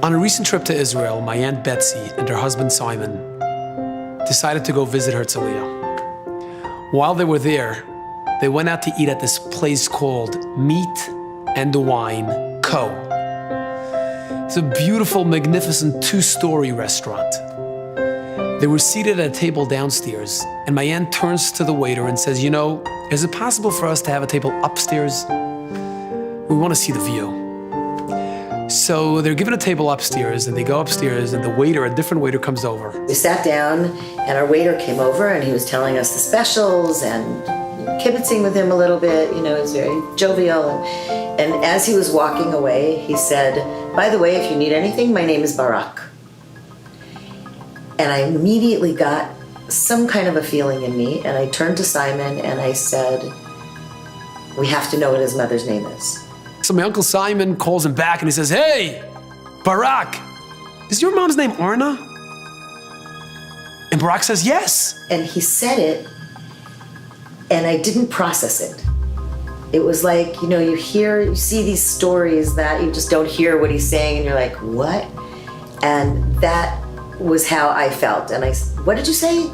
On a recent trip to Israel, my Aunt Betsy and her husband Simon decided to go visit Herzliya. While they were there, they went out to eat at this place called Meat and Wine Co. It's a beautiful, magnificent two-story restaurant. They were seated at a table downstairs, and my aunt turns to the waiter and says, "You know, is it possible for us to have a table upstairs? We want to see the view." So they're given a table upstairs, and they go upstairs, and a different waiter comes over. We sat down, and our waiter came over, and he was telling us the specials and kibitzing with him a little bit. You know, he was very jovial. And as he was walking away, he said, "By the way, if you need anything, my name is Barak." And I immediately got some kind of a feeling in me, and I turned to Simon and I said, "We have to know what his mother's name is." So my Uncle Simon calls him back and he says, "Hey, Barak, is your mom's name Orna?" And Barak says, "Yes." And he said it, and I didn't process it. It was like, you know, you see these stories that you just don't hear what he's saying, and you're like, what? And that was how I felt. And I said, "What did you say?"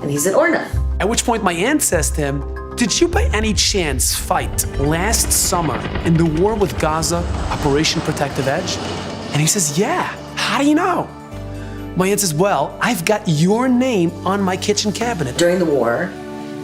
And he said, "Orna." At which point my aunt says to him, "Did you by any chance fight last summer in the war with Gaza, Operation Protective Edge?" And he says, "Yeah, how do you know?" My aunt says, "Well, I've got your name on my kitchen cabinet." During the war,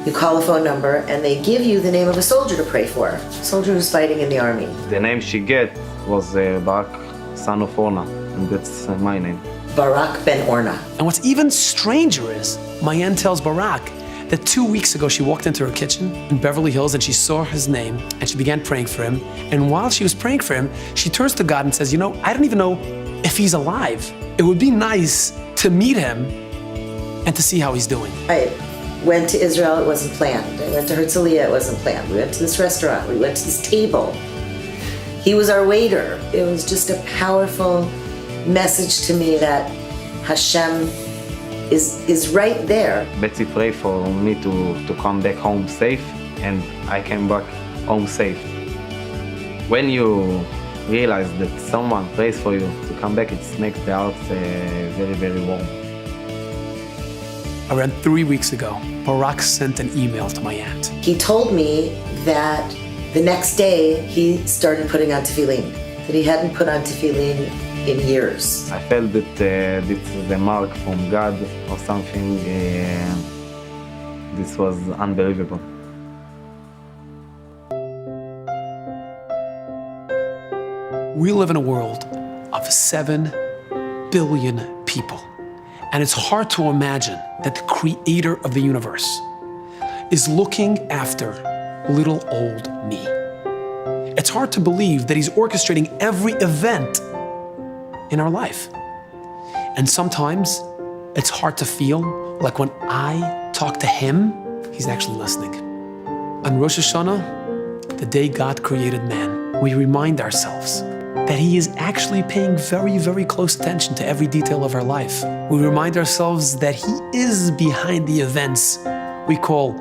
you call a phone number and they give you the name of a soldier to pray for, a soldier who's fighting in the army. The name she get was Barak, son of Orna, and that's my name. Barak ben Orna. And what's even stranger is, my aunt tells Barak that 2 weeks ago she walked into her kitchen in Beverly Hills and she saw his name and she began praying for him. And while she was praying for him, she turns to God and says, "You know, I don't even know if he's alive. It would be nice to meet him and to see how he's doing." I went to Israel, it wasn't planned. I went to Herzliya, it wasn't planned. We went to this restaurant, we went to this table. He was our waiter. It was just a powerful message to me that Hashem is right there. Betsy prayed for me to come back home safe, and I came back home safe. When you realize that someone prays for you to come back, it makes the heart very, very warm. Around 3 weeks ago, Barak sent an email to my aunt. He told me that the next day he started putting on tefillin, that he hadn't put on tefillin in years. I felt that this is a mark from God or something. This was unbelievable. We live in a world of 7 billion people. And it's hard to imagine that the creator of the universe is looking after little old me. It's hard to believe that he's orchestrating every event in our life. And sometimes it's hard to feel like when I talk to him, he's actually listening. On Rosh Hashanah, the day God created man, we remind ourselves that he is actually paying very, very close attention to every detail of our life. We remind ourselves that he is behind the events we call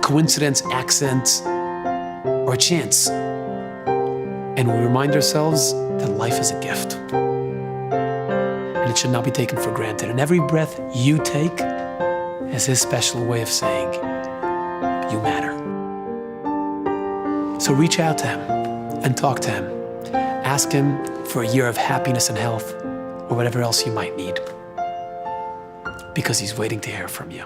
coincidence, accident, or chance. And we remind ourselves that life is a gift. And it should not be taken for granted. And every breath you take is his special way of saying, you matter. So reach out to him and talk to him. Ask him for a year of happiness and health, or whatever else you might need, because he's waiting to hear from you.